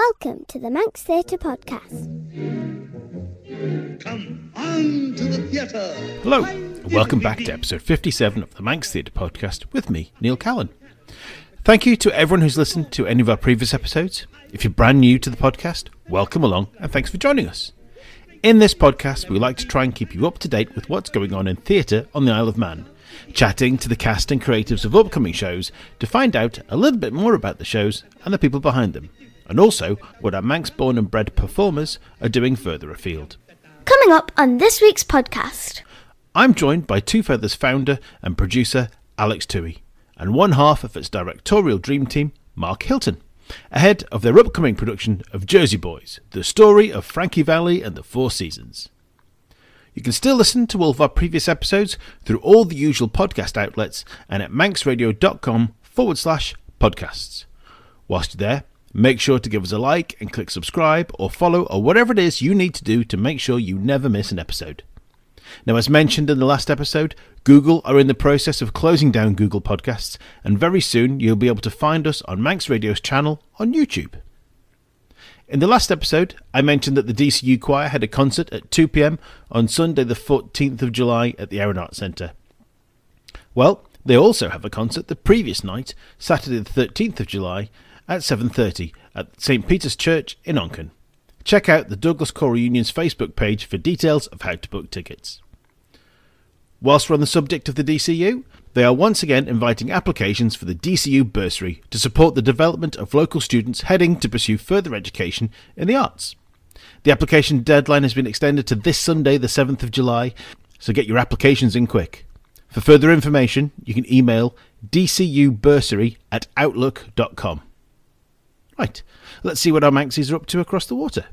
Welcome to the Manx Theatre Podcast. Come on to the theatre. Hello, and welcome back to episode 57 of the Manx Theatre Podcast with me, Neil Callin. Thank you to everyone who's listened to any of our previous episodes. If you're brand new to the podcast, welcome along and thanks for joining us. In this podcast, we like to try and keep you up to date with what's going on in theatre on the Isle of Man, chatting to the cast and creatives of upcoming shows to find out a little bit more about the shows and the people behind them, and also what our Manx-born and bred performers are doing further afield. Coming up on this week's podcast. I'm joined by Two Feathers founder and producer Alex Toohey, and one half of its directorial dream team, Mark Hilton, ahead of their upcoming production of Jersey Boys, the story of Frankie, Valli and the Four Seasons. You can still listen to all of our previous episodes through all the usual podcast outlets and at manxradio.com/podcasts. Whilst you're there, make sure to give us a like and click subscribe or follow or whatever it is you need to do to make sure you never miss an episode. Now, as mentioned in the last episode, Google are in the process of closing down Google Podcasts, and very soon you'll be able to find us on Manx Radio's channel on YouTube. In the last episode, I mentioned that the DCU Choir had a concert at 2 p.m. on Sunday the 14th of July at the Aaron Arts Centre. Well, they also have a concert the previous night, Saturday the 13th of July, at 7:30 at St Peter's Church in Onchan. Check out the Douglas Choral Union's Facebook page for details of how to book tickets. Whilst we're on the subject of the DCU, they are once again inviting applications for the DCU bursary to support the development of local students heading to pursue further education in the arts. The application deadline has been extended to this Sunday, the 7th of July, so get your applications in quick. For further information, you can email dcubursary@outlook.com. Right, let's see what our Manxies are up to across the water.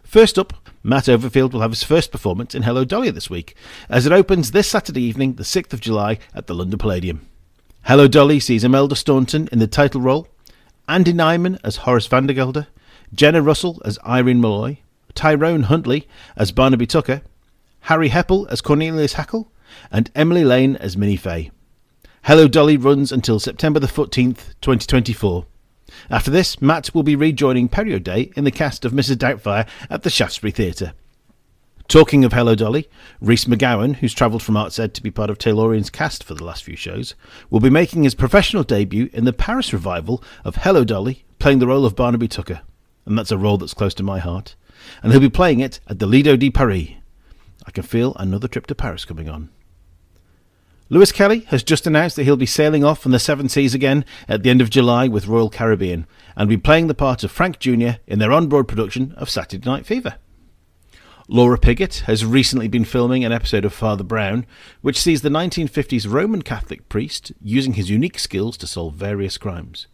First up, Matt Overfield will have his first performance in Hello Dolly this week, as it opens this Saturday evening, the 6th of July, at the London Palladium. Hello Dolly sees Imelda Staunton in the title role, Andy Nyman as Horace Vandergelder, Jenna Russell as Irene Malloy, Tyrone Huntley as Barnaby Tucker, Harry Heppel as Cornelius Hackle, and Emily Lane as Minnie Fay. Hello Dolly runs until September the 14th, 2024. After this, Matt will be rejoining Perry O'Day in the cast of Mrs. Doubtfire at the Shaftesbury Theatre. Talking of Hello Dolly, Rhys McGowan, who's travelled from ArtsEd to be part of Taylorian's cast for the last few shows, will be making his professional debut in the Paris revival of Hello Dolly, playing the role of Barnaby Tucker. And that's a role that's close to my heart. And he'll be playing it at the Lido di Paris. I can feel another trip to Paris coming on. Lewis Kelly has just announced that he'll be sailing off on the Seven Seas again at the end of July with Royal Caribbean and will be playing the part of Frank Jr. in their on-board production of Saturday Night Fever. Laura Piggott has recently been filming an episode of Father Brown, which sees the 1950s Roman Catholic priest using his unique skills to solve various crimes.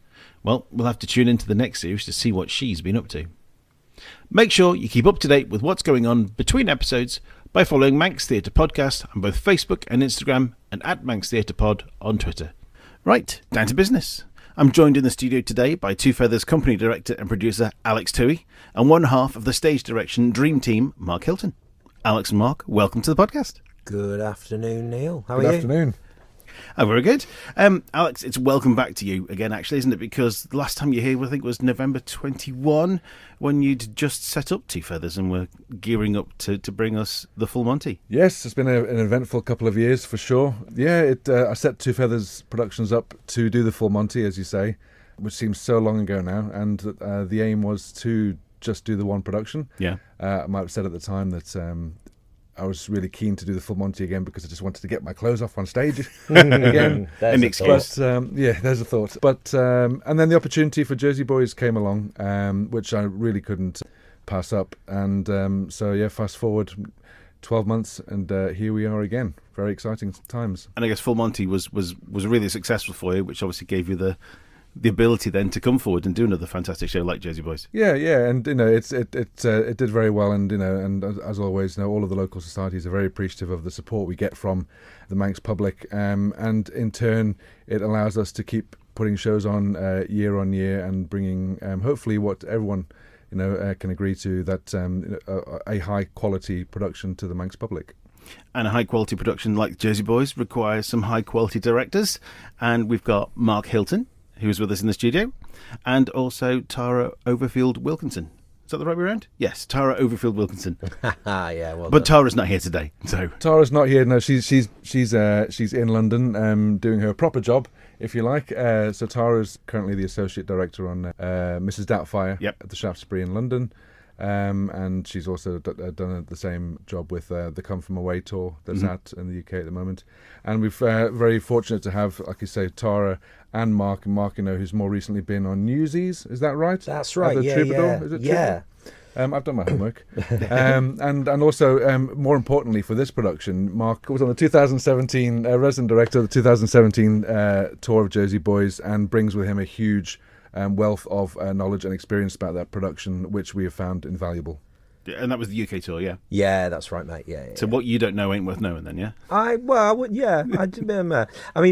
Well, we'll have to tune into the next series to see what she's been up to. Make sure you keep up to date with what's going on between episodes by following Manx Theatre Podcast on both Facebook and Instagram, and at Manx Theatre Pod on Twitter. Right, down to business. I'm joined in the studio today by Two Feathers company director and producer Alex Toohey, and one half of the stage direction dream team, Mark Hilton. Alex and Mark, welcome to the podcast. Good afternoon, Neil. How are you? Good afternoon. Oh, very good. Alex, it's welcome back to you again, actually, isn't it? Because the last time you were here, I think, was November 21, when you'd just set up Two Feathers and were gearing up to bring us the Full Monty. Yes, it's been an eventful couple of years, for sure. Yeah, I set Two Feathers Productions up to do the Full Monty, as you say, which seems so long ago now, and the aim was to just do the one production. Yeah. I might have said at the time that I was really keen to do the Full Monty again because I just wanted to get my clothes off on stage again. There's a thought. Yeah, there's a thought. But and then the opportunity for Jersey Boys came along, which I really couldn't pass up. And so yeah, fast forward 12 months, and here we are again. Very exciting times. And I guess Full Monty was really successful for you, which obviously gave you the ability then to come forward and do another fantastic show like Jersey Boys. Yeah, and it did very well, and and as always, all of the local societies are very appreciative of the support we get from the Manx public, and in turn, it allows us to keep putting shows on year on year and bringing hopefully what everyone can agree to, that a high quality production to the Manx public. And a high quality production like Jersey Boys requires some high quality directors, and we've got Mark Hilton, who is with us in the studio, and also Tara Overfield Wilkinson. Is that the right way around? Yes, Tara Overfield Wilkinson. Yeah, well But done. Tara's not here today, so Tara's not here. No, she's in London, doing her proper job, if you like. So Tara's currently the associate director on Mrs. Doubtfire at the Shaftesbury in London, and she's also done the same job with the Come From Away tour that's out in the UK at the moment. And we're very fortunate to have, like you say, Tara and Mark. And Mark, who's more recently been on Newsies. Is that right? That's right. The Troubadour? Is it Troubadour? I've done my homework. and also, more importantly for this production, Mark was on the 2017, resident director of the 2017 tour of Jersey Boys, and brings with him a huge wealth of knowledge and experience about that production, which we have found invaluable. and that was the UK tour, yeah. Yeah, that's right, mate. Yeah. So what you don't know ain't worth knowing, then, yeah. I mean,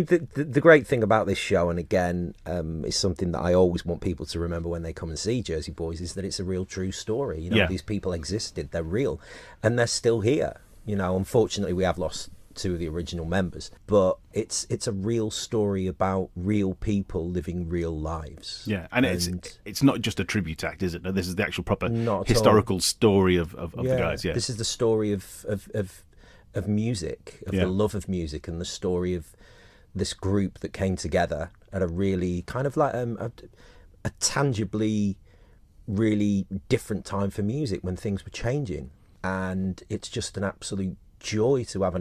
the great thing about this show, and again, is something that I always want people to remember when they come and see Jersey Boys, is that it's a real, true story. These people existed, they're real, and they're still here. Unfortunately, we have lost two of the original members, but it's a real story about real people living real lives. Yeah, and it's not just a tribute act, is it? No, this is the actual proper historical all. Story of the guys. Yeah, this is the story of music, of the love of music, and the story of this group that came together at a really kind of like a tangibly really different time for music when things were changing, and it's just an absolute joy to have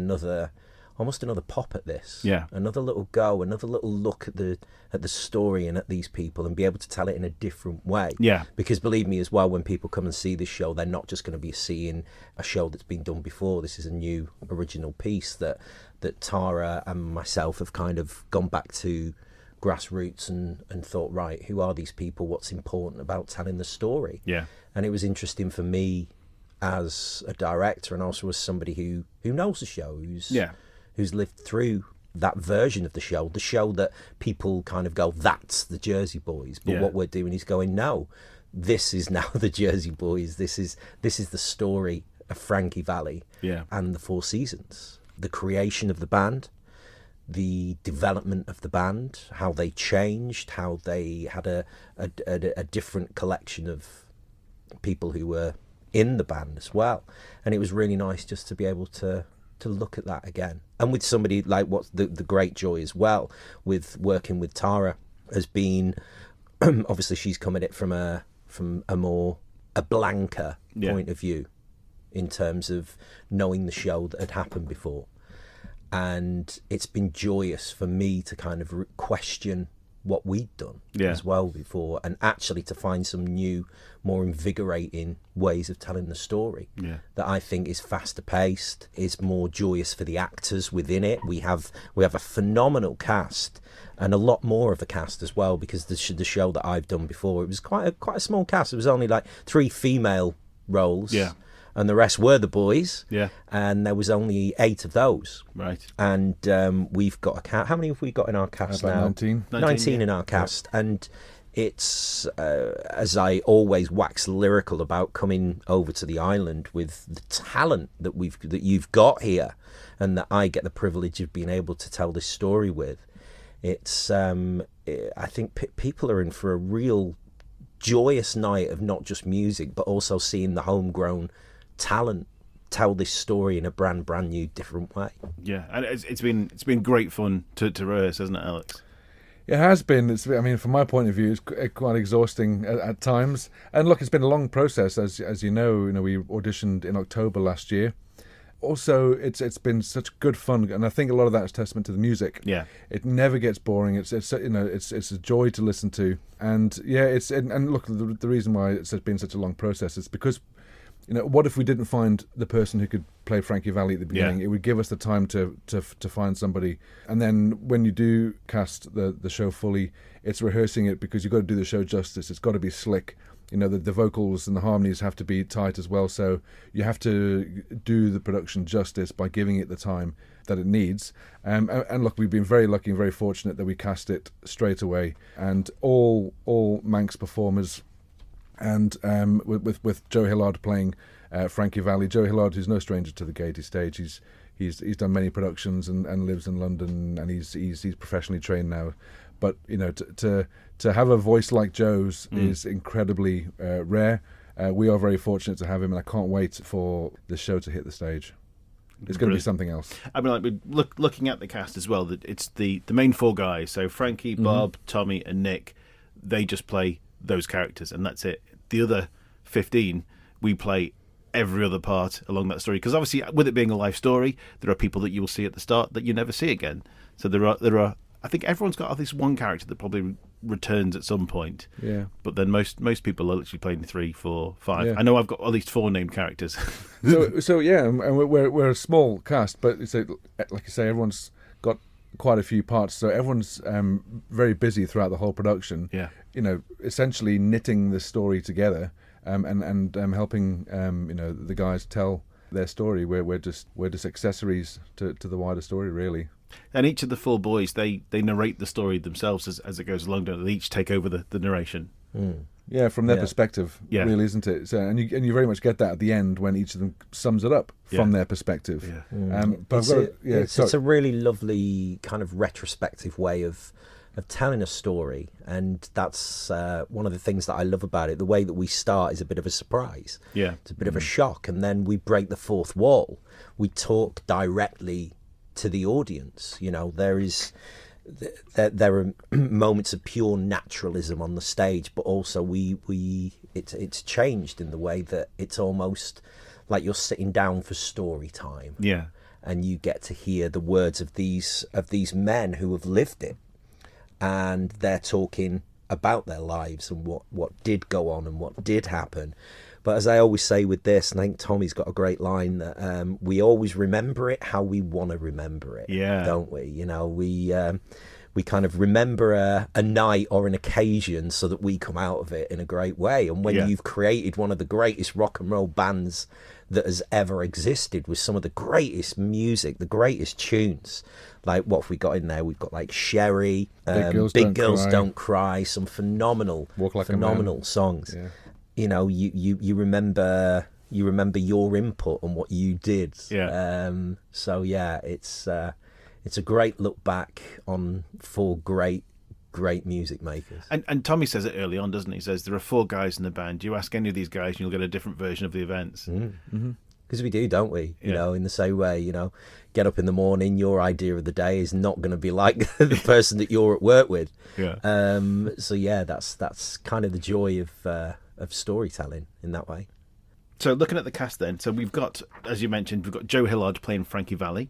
almost another pop at this, another little go, another little look at the story and at these people, and be able to tell it in a different way. Because believe me as well, when people come and see this show, they're not just going to be seeing a show that's been done before. This is a new original piece that Tara and myself have kind of gone back to grassroots and thought, right, who are these people, what's important about telling the story. And it was interesting for me as a director, and also as somebody who knows the show, who's lived through that version of the show that people kind of go, that's the Jersey Boys, but what we're doing is going, no, this is now the Jersey Boys. This is the story of Frankie Valli and the Four Seasons, the creation of the band, the development of the band, how they changed, how they had a different collection of people who were in the band as well. And it was really nice just to be able to look at that again. And with somebody like, what's the great joy as well with working with Tara has been obviously she's come at it from a blanker point of view in terms of knowing the show that had happened before. And it's been joyous for me to kind of question what we'd done as well before, and actually to find some new, more invigorating ways of telling the story that I think is faster paced, is more joyous for the actors within it. We have a phenomenal cast, and a lot more of a cast as well, because the show that I've done before, it was quite a small cast. It was only like 3 female roles, and the rest were the boys, and there was only 8 of those. Right. And we've got a cast. How many have we got in our cast now? 19 in our cast. And it's, as I always wax lyrical about coming over to the island with the talent that you've got here, and that I get the privilege of being able to tell this story with. It's, I think people are in for a real joyous night of not just music, but also seeing the homegrown talent tell this story in a brand new different way. And it's been great fun to rehearse, hasn't it, Alex? It has been. From my point of view, it's quite exhausting at times. And look, it's been a long process, as you know. We auditioned in October last year. Also, it's been such good fun, and I think a lot of that is testament to the music. It never gets boring. It's a joy to listen to, and and look, the reason why it's been such a long process is because, what if we didn't find the person who could play Frankie Valli at the beginning? It would give us the time to find somebody. And then when you do cast the show fully, it's rehearsing it, because you've got to do the show justice. It's got to be slick. The vocals and the harmonies have to be tight as well. So you have to do the production justice by giving it the time that it needs. And look, we've been very lucky and very fortunate that we cast it straight away. And all Manx performers, and with Joe Hillard playing Frankie Valli. Joe Hillard, who's no stranger to the Gaiety stage, he's done many productions and lives in London, and he's professionally trained now. But to have a voice like Joe's is incredibly rare. We are very fortunate to have him, and I can't wait for the show to hit the stage. It's going to be something else. I mean, like looking at the cast as well, that it's the main four guys. So Frankie, Bob, Tommy, and Nick. They just play those characters, and that's it. The other 15, we play every other part along that story. Because obviously, with it being a life story, there are people that you will see at the start that you never see again. So there are. I think everyone's got at least one character that probably returns at some point. Yeah. But then most people are literally playing 3, 4, 5. Yeah. I know I've got at least 4 named characters. so yeah, and we're a small cast, but it's like you say, everyone's got quite a few parts, so everyone's very busy throughout the whole production. Yeah. Essentially knitting the story together, and helping the guys tell their story. We're just accessories to the wider story, really. And each of the 4 boys, they narrate the story themselves as it goes along. They each take over the narration. Yeah, from their perspective, really, isn't it? So, and you very much get that at the end when each of them sums it up from their perspective. Yeah. But it's a really lovely kind of retrospective way of telling a story, and that's one of the things that I love about it. The way that we start is a bit of a surprise. Yeah, it's a bit of a shock, and then we break the fourth wall. We talk directly to the audience. There are moments of pure naturalism on the stage, but also it's changed in the way that it's almost like you're sitting down for story time. Yeah, and you get to hear the words of these men who have lived it, and they're talking about their lives and what did go on and what did happen. But as I always say with this, and I think Tommy's got a great line, that we always remember it how we want to remember it, don't we? We kind of remember a night or an occasion so that we come out of it in a great way. And when you've created one of the greatest rock and roll bands that has ever existed, with some of the greatest music, the greatest tunes, like what have we got in there? We've got like Sherry, Big Girls Don't Cry, some phenomenal songs. Yeah. You remember your input and what you did. Yeah. It's a great look back on 4 great music makers. And Tommy says it early on, doesn't he? He says there are 4 guys in the band. You ask any of these guys and you'll get a different version of the events. Because we do, don't we? You know, in the same way, get up in the morning, your idea of the day is not going to be like the person that you're at work with. Yeah. That's kind of the joy of storytelling in that way. So looking at the cast then, so we've got, as you mentioned, we've got Joe Hillard playing Frankie Valli.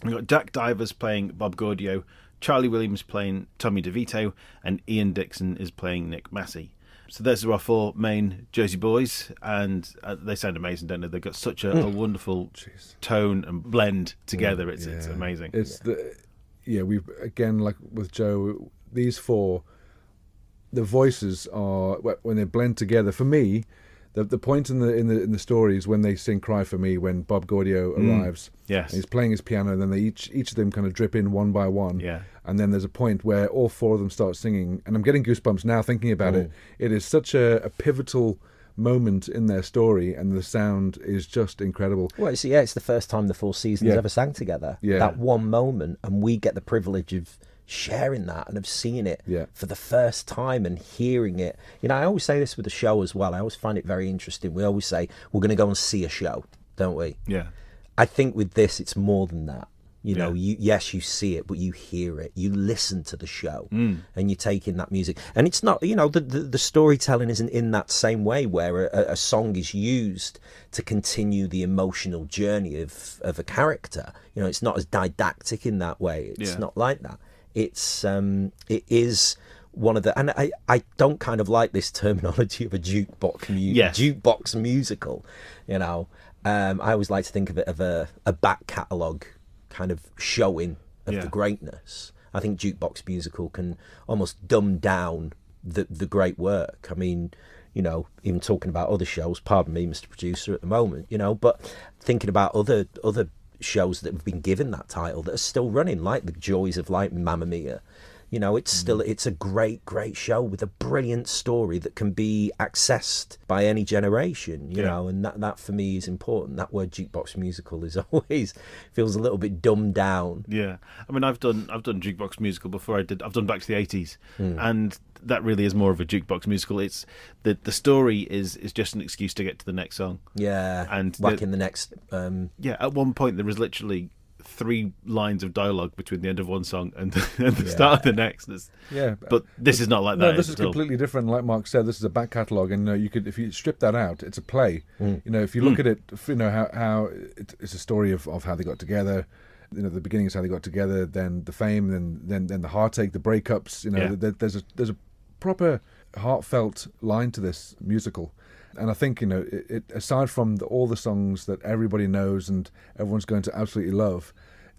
We've got Jack Divers playing Bob Gaudio, Charlie Williams playing Tommy DeVito, and Ian Dixon is playing Nick Massey. So those are our 4 main Jersey boys, and they sound amazing, don't they? They've got such a wonderful tone and blend together. It's amazing. We've again, like with Joe, these 4, the voices are, when they blend together. For me, the point in the story is when they sing "Cry for Me" when Bob Gaudio arrives. Yes, and he's playing his piano, and then they each of them kind of drip in one by one. Yeah, and then there's a point where all 4 of them start singing, and I'm getting goosebumps now thinking about it. It is such a pivotal moment in their story, and the sound is just incredible. Well, it's the first time the 4 seasons ever sang together. Yeah, that one moment, and we get the privilege of sharing that and of seeing it for the first time and hearing it. I always say this with the show as well. I always find it very interesting. We always say we're going to go and see a show, don't we? Yeah. I think with this, it's more than that. You see it, but you hear it. You listen to the show, and you take in that music. And it's not, the storytelling isn't in that same way where a song is used to continue the emotional journey of a character. It's not as didactic in that way. It's not like that. It is one of the, and I don't kind of like this terminology of a jukebox musical. I always like to think of it of a back catalogue kind of showing of the greatness. I think jukebox musical can almost dumb down the great work. I mean, even talking about other shows, pardon me, Mr. Producer, at the moment, but thinking about other shows that have been given that title that are still running, like the joys of like Mamma Mia, You know, it's a great show with a brilliant story that can be accessed by any generation, you know, and that for me is important. That word jukebox musical is always feels a little bit dumbed down. Yeah. I mean, I've done jukebox musical before. I've done Back to the 80s, and that really is more of a jukebox musical. It's the story is just an excuse to get to the next song. Yeah. And in the next at one point there was literally 3 lines of dialogue between the end of one song and the start of the next. But this is not like that. No, this is completely different. Like Mark said, this is a back catalogue, and you could, if you strip that out, it's a play. You know, if you look at it, you know how it's a story of how they got together. You know, the beginning is how they got together, then the fame, then the heartache, the breakups. You know, there's a proper heartfelt line to this musical. And I think, you know, it aside from all the songs that everybody knows and everyone's going to absolutely love,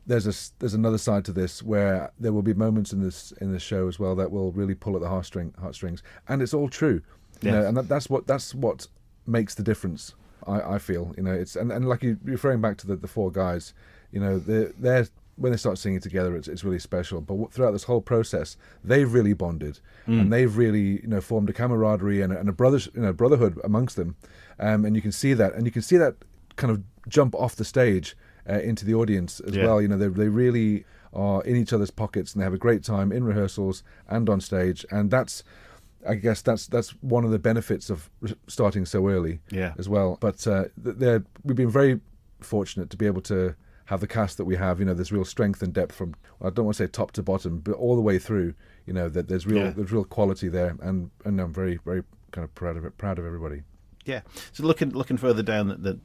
there's another side to this where there will be moments in this show as well that will really pull at the heartstrings, and it's all true. You know, and that's what makes the difference. I feel, you know, it's and like you referring back to the 4 guys, you know, they're when they start singing together, it's really special. But throughout this whole process, they've really bonded, and they've really, you know, formed a camaraderie and a brotherhood amongst them. And you can see that, kind of jump off the stage into the audience as well. You know, they really are in each other's pockets, and they have a great time in rehearsals and on stage. And I guess that's one of the benefits of starting so early as well. But we've been very fortunate to be able to have the cast that we have. You know, there's real strength and depth from, I don't want to say top to bottom, but all the way through. You know, that there's real quality there, and I'm very, very kind of proud of everybody. Yeah. So looking further down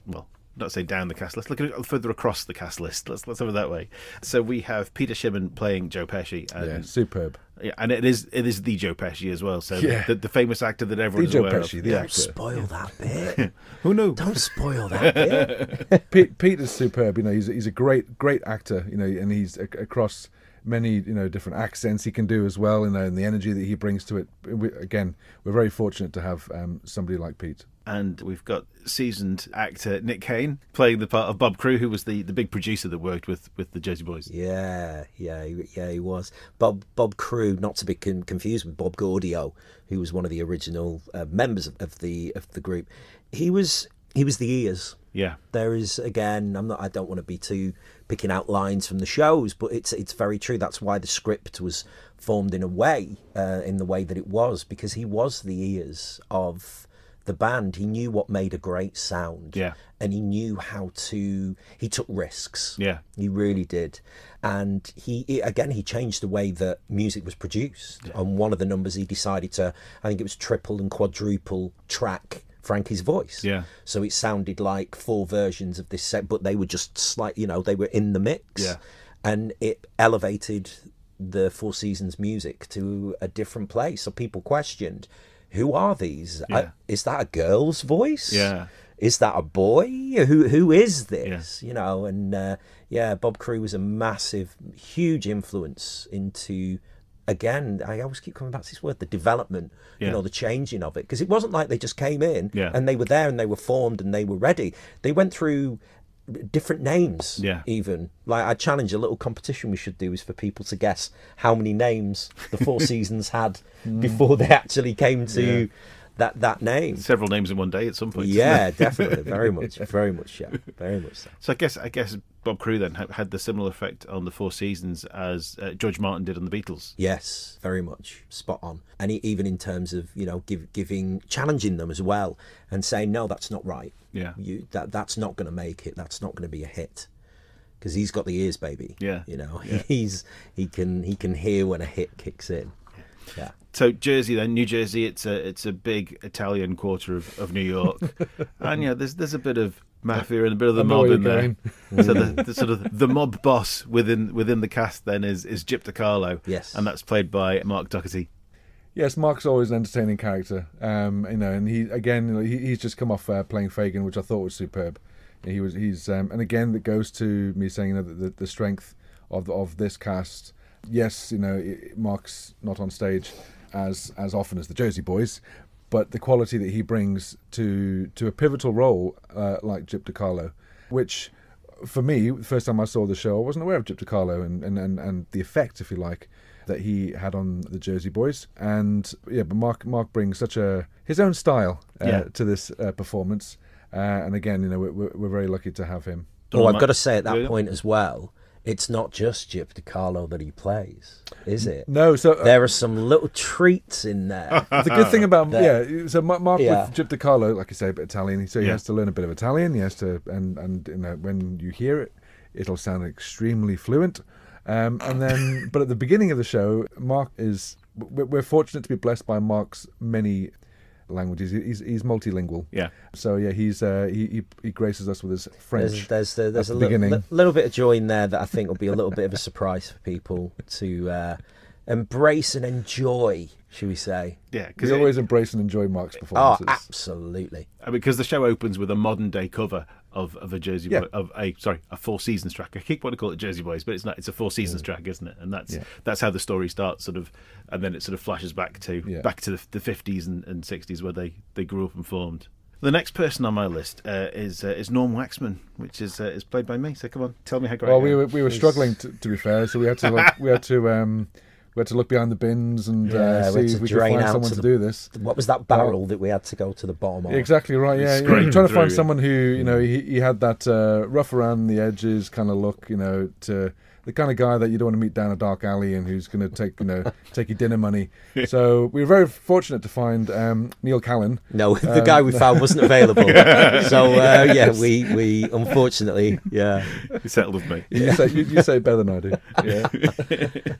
not say down the cast list, look further across the cast list. Let's have it that way. So we have Peter Shimon playing Joe Pesci. And, superb. Yeah, and it is the Joe Pesci as well. So the famous actor that everyone's aware of. Don't spoil that bit. Who knew? Don't spoil that bit. Pete is superb. You know, he's a great actor. You know, and he's across many, you know, different accents he can do as well. You know, and the energy that he brings to it. We're very fortunate to have somebody like Pete. And we've got seasoned actor Nick Callin playing the part of Bob Crew, who was the big producer that worked with the Jersey Boys. Yeah, he was. Bob Crew, not to be confused with Bob Gaudio, who was one of the original members of the group. He was the ears. Yeah. There is, again, I don't want to be too picking out lines from the shows, but it's very true. That's why the script was formed in the way that it was, because he was the ears of the band. He knew what made a great sound, and he knew he took risks. He really did. And he changed the way that music was produced. On one of the numbers, he decided to, I think it was triple and quadruple track Frankie's voice. So it sounded like 4 versions of this set, but they were just slight, you know, they were in the mix. And it elevated the Four Seasons music to a different place. So people questioned, who are these? Is that a girl's voice? Is that a boy? Who is this? You know, and Bob Crew was a massive, huge influence into, again, I always keep coming back to this word, the development, you know, the changing of it. Because it wasn't like they just came in and they were there and they were formed and they were ready. They went through different names, even. Like, I challenge, a little competition we should do is for people to guess how many names the Four Seasons had before they actually came to that name. Several names in one day at some point. Yeah, definitely. Very much, very much so. So I guess Bob Crew then had the similar effect on the Four Seasons as George Martin did on the Beatles. Yes, very much. Spot on. And even in terms of, you know, challenging them as well and saying, no, that's not right. That's not going to make it. That's not going to be a hit. Because he's got the ears, baby. You know, he can hear when a hit kicks in. Yeah. So Jersey, then New Jersey, it's a big Italian quarter of New York, and there's a bit of mafia and a bit of the mob in there. So the sort of the mob boss within the cast then is Gyp DiCarlo. Yes, and that's played by Mark Doherty. Yes, Mark's always an entertaining character. You know, and he's just come off playing Fagin, which I thought was superb. He's and again that goes to me saying, you know, the strength of this cast. Yes, you know, Mark's not on stage as often as the Jersey Boys, but the quality that he brings to a pivotal role like Gyp DiCarlo, which for me, the first time I saw the show, I wasn't aware of Gyp DiCarlo and the effect, if you like, that he had on the Jersey Boys. And but Mark brings such his own style to this performance. And again, we're very lucky to have him. Oh, I've got to say at that point as well, it's not just Gyp DiCarlo that he plays, is it? No, so there are some little treats in there. The good thing about so Mark with Gyp DiCarlo, like I say, a bit Italian, so he has to learn a bit of Italian. He has to, and when you hear it, it'll sound extremely fluent. And then, but at the beginning of the show, we're fortunate to be blessed by Mark's many languages. He's multilingual. Yeah. So he graces us with his French. There's a little bit of joy in there that I think will be a little bit of a surprise for people to embrace and enjoy, should we say? Yeah, because always embrace and enjoy Mark's performances. Oh, absolutely. Because the show opens with a modern day cover of a Jersey Boy, of a Four Seasons track. I keep wanting to call it Jersey Boys, but it's not. It's a Four Seasons track, isn't it? And that's how the story starts, sort of, and then it sort of flashes back to the 50s and 60s where they grew up and formed. The next person on my list is Norm Waxman, which is played by me. So come on, tell me how great. Well, we were struggling to be fair, so we had to look behind the bins and see if we could find someone to do this. What was that barrel that we had to go to the bottom of? Exactly right. Yeah, trying to find someone who he had that rough around the edges kind of look. To the kind of guy that you don't want to meet down a dark alley and who's going to take your dinner money. So we were very fortunate to find Neil Callin. No, the guy we found wasn't available. So we unfortunately you settled with me. You say it better than I do. Yeah.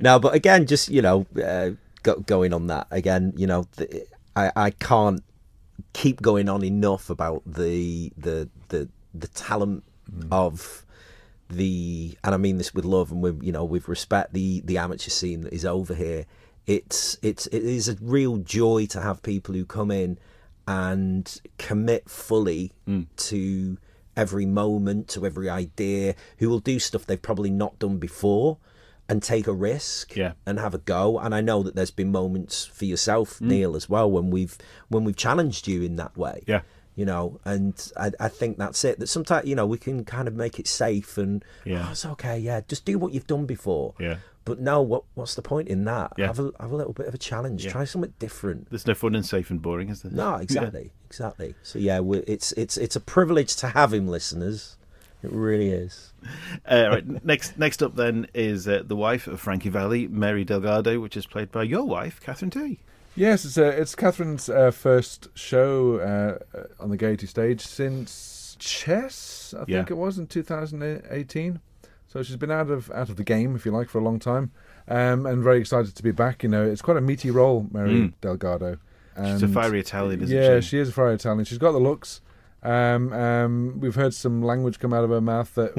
No, but again, just going on that again, I can't keep going on enough about the talent of and I mean this with love and with respect, the amateur scene that is over here. It is a real joy to have people who come in and commit fully to every moment, to every idea, who will do stuff they've probably not done before and take a risk and have a go. And I know that there's been moments for yourself, Neil, as well, when we've challenged you in that way. Yeah. And I think that's it. That sometimes, we can kind of make it safe and it's okay. Just do what you've done before. Yeah. But no, what's the point in that? Yeah. Have a little bit of a challenge. Yeah. Try something different. There's no fun in safe and boring, is there? No, exactly. So it's a privilege to have him, listeners. It really is. Right. Next up then is the wife of Frankie Valli, Mary Delgado, which is played by your wife, Catherine Toohey. Yes, it's Catherine's first show on the Gaiety stage since Chess, I think it was, in 2018. So she's been out of the game, if you like, for a long time, and very excited to be back. It's quite a meaty role, Mary Delgado. And she's a fiery Italian, isn't she? Yeah, she is a fiery Italian. She's got the looks. We've heard some language come out of her mouth that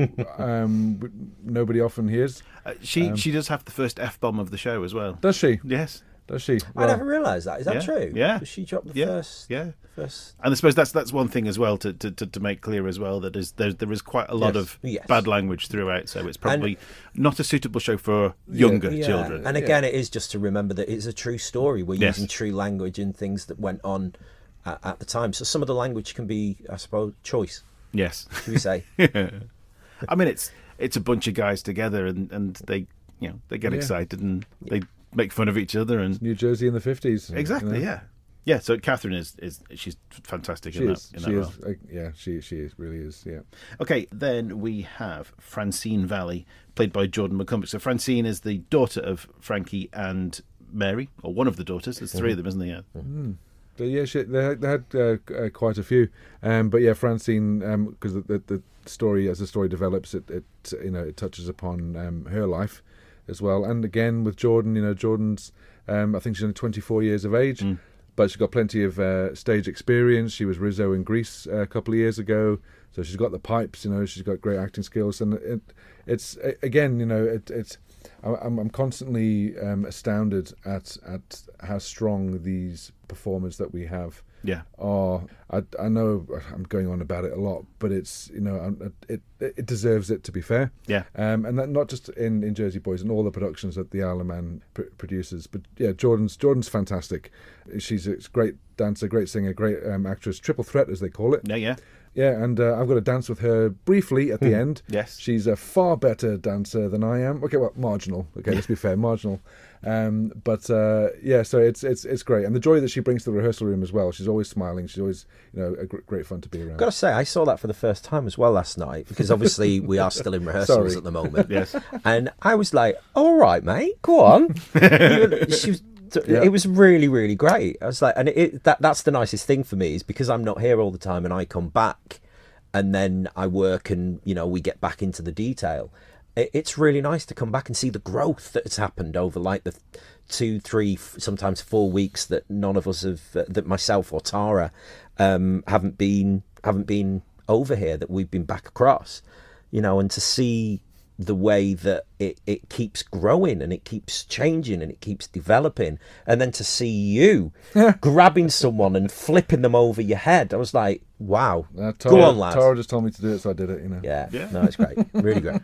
nobody often hears. She does have the first F-bomb of the show as well. Does she? Yes. Does she? I never realised that. Is that true? Yeah. Does she drop the first? Yeah. First. And I suppose that's one thing as well to make clear as well, that there is quite a lot of bad language throughout, so it's probably not a suitable show for younger children. And again, it is just to remember that it's a true story. We're using true language and things that went on at the time. So some of the language can be, I suppose, choice. Yes. Should we say? I mean, it's a bunch of guys together and they get excited and they make fun of each other, and New Jersey in the 50s. Exactly, yeah. So Catherine she's fantastic in that role. She really is. Yeah. Okay, then we have Francine Valli, played by Jordan McCumbers. So Francine is the daughter of Frankie and Mary, or one of the daughters. There's three of them, isn't there? Yeah. But they had quite a few. But yeah, Francine, because the story, as the story develops, it touches upon her life as well. And again with Jordan, Jordan's I think she's only 24 years of age, but she's got plenty of stage experience. She was Rizzo in Greece a couple of years ago, so she's got the pipes. She's got great acting skills, and it's again, I'm constantly astounded at how strong these performers that we have are. I know I'm going on about it a lot, but it's it deserves it, to be fair. Yeah. And that not just in Jersey Boys and all the productions that the Isle of Man produces, but yeah, Jordan's fantastic. She's a great dancer, great singer, great actress, triple threat as they call it. Yeah. Yeah, and I've got to dance with her briefly at the end. Yes. She's a far better dancer than I am. Okay, well, marginal. Okay, let's be fair, marginal. But so it's great. And the joy that she brings to the rehearsal room as well. She's always smiling. She's always, a great fun to be around. I've got to say, I saw that for the first time as well last night, because obviously we are still in rehearsals at the moment. Yes. And I was like, all right, mate, go on. It was really, really great. I was like, and that's the nicest thing for me, is because I'm not here all the time and I come back and then I work and, we get back into the detail. It's really nice to come back and see the growth that has happened over like the 2, 3, sometimes 4 weeks that none of us have, that myself or Tara haven't been over here, that we've been back across, and to see the way that it keeps growing and it keeps changing and it keeps developing, and then to see you grabbing someone and flipping them over your head, I was like, wow. Go on, lads. Tara just told me to do it, so I did it. Yeah. No, it's great. Really great.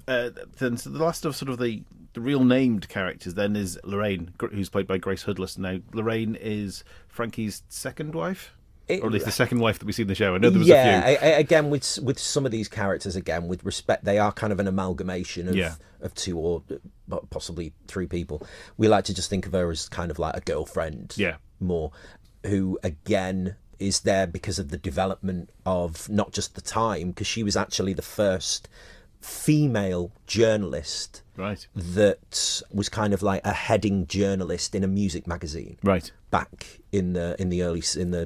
Then so the last of sort of the real named characters then is Lorraine, who's played by Grace Hudless. Now Lorraine is Frankie's second wife. Or at least the second wife that we see in the show. I know there was a few. Again, with some of these characters, again, with respect, they are kind of an amalgamation of 2 or possibly 3 people. We like to just think of her as kind of like a girlfriend more, who, again, is there because of the development of not just the time, because she was actually the first female journalist that was kind of like a heading journalist in a music magazine back in the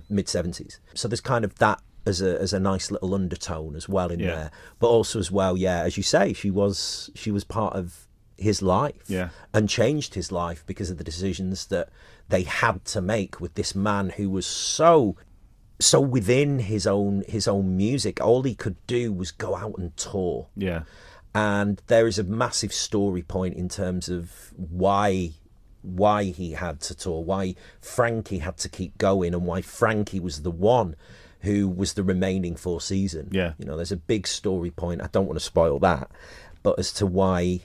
mid 70s. So there's kind of that as a nice little undertone as well in there, but also as well, as you say, she was part of his life and changed his life because of the decisions that they had to make with this man who was so within his own music. All he could do was go out and tour. And there is a massive story point in terms of why he had to tour, why Frankie had to keep going, and why Frankie was the one who was the remaining 4 season. There's a big story point. I don't want to spoil that, but as to why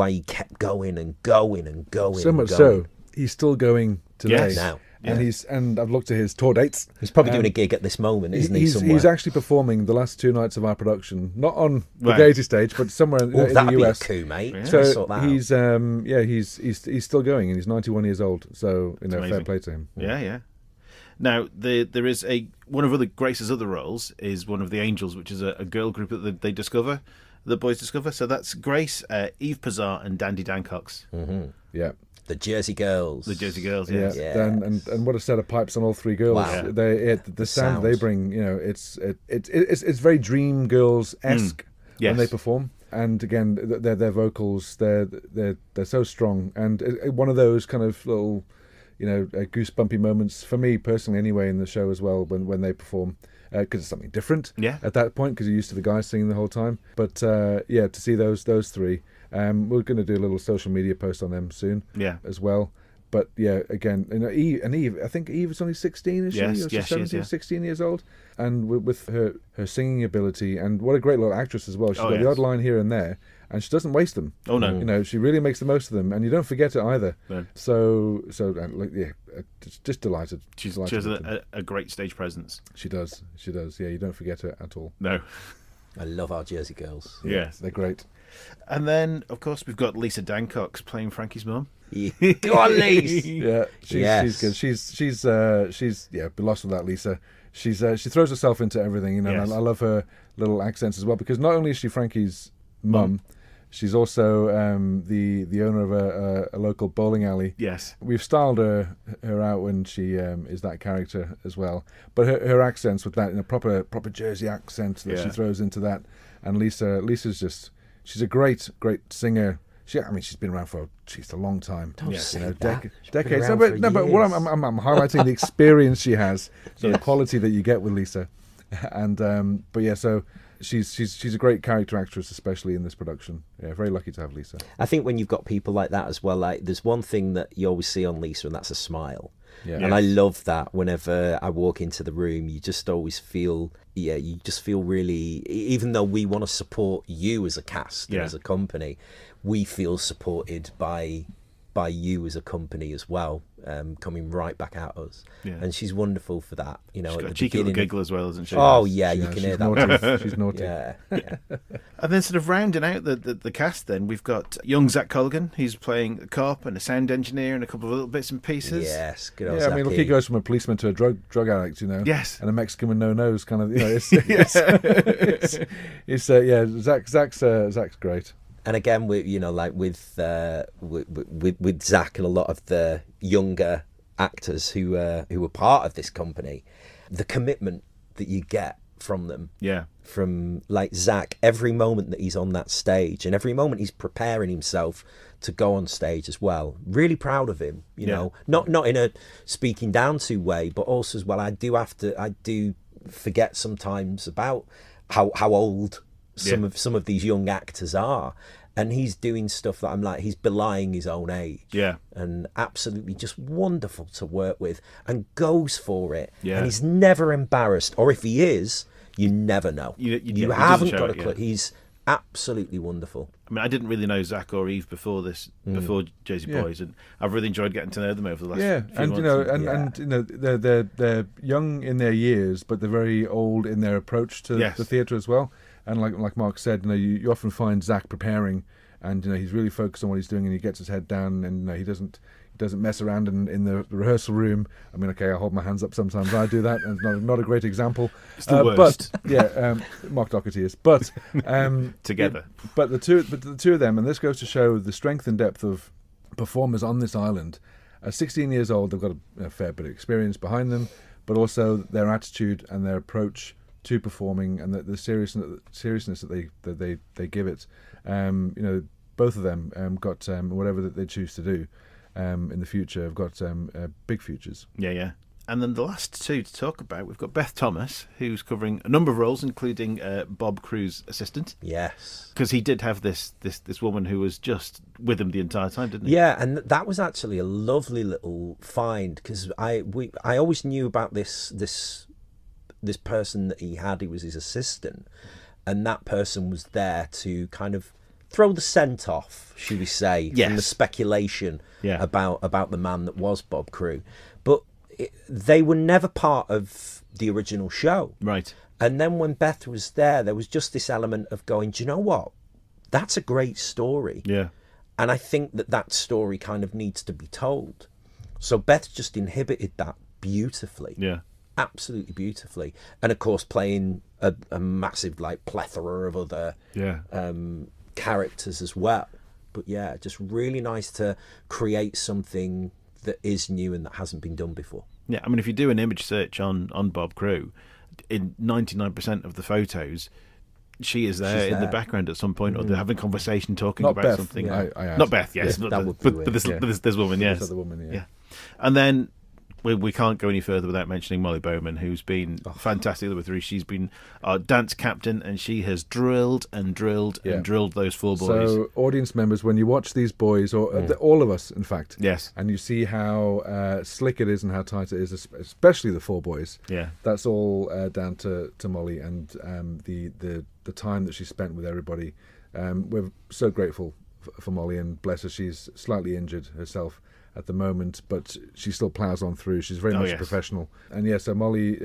he kept going and going and going. So much so he's still going today now. And I've looked at his tour dates. He's probably doing a gig at this moment, isn't he? Somewhere. He's actually performing the last 2 nights of our production, not on the Gaiety stage, but somewhere in the US. That'd be a coup, mate. Yeah. So he's still going, and he's 91 years old. So fair play to him. Yeah. Now there is one of Grace's other roles is one of the Angels, which is a girl group that they discover, the boys discover. So that's Grace, Eve Pazar, and Dandy Dancox. Mm-hmm. Yeah. The Jersey Girls. Yes. And what a set of pipes on all 3 girls. Wow. The sound they bring, it's very Dream Girls-esque when they perform. And again, their vocals, they're so strong. And one of those kind of little, goosebumpy moments for me personally, anyway, in the show as well when they perform. Because it's something different at that point, because you're used to the guys singing the whole time. But to see those 3. We're going to do a little social media post on them soon as well. But again, Eve, I think Eve is only 16, is she? Yes, she's 17, she is, 16 years old. And with her singing ability, and what a great little actress as well. She's got the odd line here and there, and she doesn't waste them. Oh, no. She really makes the most of them, and you don't forget it either. No. So just delighted. She has a great stage presence. She does. Yeah, you don't forget it at all. No. I love our Jersey Girls. Yes. They're great. And then, of course, we've got Lisa Dancox playing Frankie's mum. Go on, Lisa. Yeah, she's good. She's been lost with that Lisa. She throws herself into everything, and I love her little accents as well, because not only is she Frankie's mum, she's also the owner of a local bowling alley. Yes, we've styled her out when she is that character as well. But her accents with that proper Jersey accent that she throws into that, and Lisa's just. She's a great singer. She's been around for a long time. Don't say that. Decades. But what I'm highlighting the experience she has, so the quality that you get with Lisa, and so she's a great character actress, especially in this production. Yeah, very lucky to have Lisa. I think when you've got people like that as well, like there's one thing that you always see on Lisa, and that's a smile. Yeah. And I love that. Whenever I walk into the room, you just always feel, you just feel really, even though we want to support you as a cast and as a company, we feel supported by you as a company as well, coming right back at us. And she's wonderful for that. You know, she's got at a the cheeky little beginning. giggle as well, isn't she? Oh yeah, you can hear that. Naughty. She's naughty. Yeah. And then sort of rounding out the cast, then we've got young Zach Colgan, who's playing a cop and a sound engineer and a couple of little bits and pieces. Yes, good old Yeah, I mean, look, he Zachy. goes from a policeman to a drug addict, you know. Yes. And a Mexican with no nose, kind of. You know, Zach's great. And again, with with Zach and a lot of the younger actors who were part of this company, the commitment that you get from them, from like Zach, every moment that he's on that stage and every moment he's preparing himself to go on stage as well. Really proud of him, you know, not in a speaking down to way, but also as well, I do forget sometimes about how old some of these young actors are, and he's doing stuff that I'm like, he's belying his own age, and absolutely just wonderful to work with, and goes for it, and he's never embarrassed, or if he is, you never know. You haven't got a clue. He's absolutely wonderful. I mean, I didn't really know Zach or Eve before Jersey Boys, and I've really enjoyed getting to know them over the last few months. And you know, they're young in their years, but they're very old in their approach to the theatre as well. And like Mark said, you know, you often find Zach preparing, and you know, he's really focused on what he's doing, and he gets his head down, and you know, he doesn't mess around in the rehearsal room. I mean, okay, I hold my hands up sometimes. I do that, and it's not a great example. It's the worst. But Mark Doherty is. But together. But the two of them, and this goes to show the strength and depth of performers on this island. At 16 years old, they've got a fair bit of experience behind them, but also their attitude and their approach to performing, and the seriousness that they give it. You know, both of them got whatever that they choose to do in the future have got big futures. Yeah. And then the last two to talk about, we've got Beth Thomas, who's covering a number of roles, including Bob Crew's assistant. Yes, because he did have this woman who was just with him the entire time, didn't he? Yeah, and that was actually a lovely little find, because I always knew about this person that he had. He was his assistant, and that person was there to kind of throw the scent off, should we say, from the speculation about the man that was Bob Crew. But they were never part of the original show. Right. And then when Beth was there was just this element of going, do you know what? That's a great story. Yeah. And I think that story kind of needs to be told. So Beth just inhibited that beautifully. Yeah. Absolutely beautifully. And of course playing a massive like plethora of other characters as well. But yeah, just really nice to create something that is new and that hasn't been done before. Yeah, I mean, if you do an image search on Bob Crew, in 99% of the photos, she is there in the background at some point, or they're having a conversation talking Not about Beth, something. I Not Beth, yes. Yeah, But this woman, yes. This other woman, yeah. And then we can't go any further without mentioning Molly Bowman, who's been fantastic with her. She's been our dance captain, and she has drilled and drilled and drilled those four boys. So, audience members, when you watch these boys, or all of us, in fact, yes, and you see how slick it is and how tight it is, especially the four boys, that's all down to Molly and the time that she spent with everybody. We're so grateful for Molly, and bless her, she's slightly injured herself at the moment, but she still plows on through. She's very much a professional. And so Molly,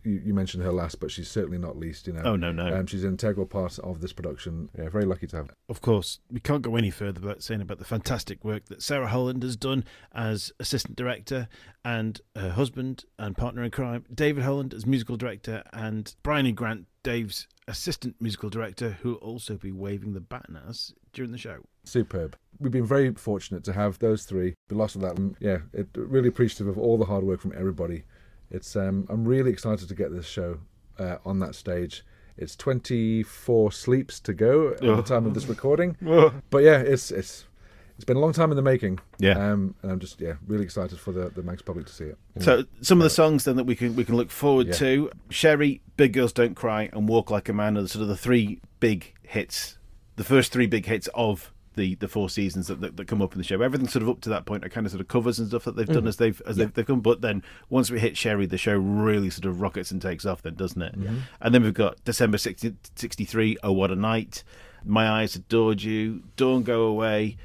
you mentioned her last, but she's certainly not least, you know. Oh, no. She's an integral part of this production. Yeah, very lucky to have her. Of course, we can't go any further without saying about the fantastic work that Sarah Holland has done as assistant director, and her husband and partner in crime, David Holland, as musical director, and Brian E. Grant, Dave's assistant musical director, who will also be waving the baton at us during the show. Superb. We've been very fortunate to have those three. The loss of that, really appreciative of all the hard work from everybody. It's I'm really excited to get this show on that stage. It's 24 sleeps to go at the time of this recording. But yeah, it's been a long time in the making. Yeah. And I'm just really excited for the Manx public to see it. So some of the songs then that we can look forward to: Sherry, Big Girls Don't Cry, and Walk Like a Man are sort of the three big hits. The first three big hits of the four seasons that come up in the show. Everything sort of up to that point are kind of sort of covers and stuff that they've done as they've come. But then once we hit Sherry, the show really sort of rockets and takes off then, doesn't it? Yeah. And then we've got December 63, Oh What a Night, My Eyes Adored You, Dawn Go Away,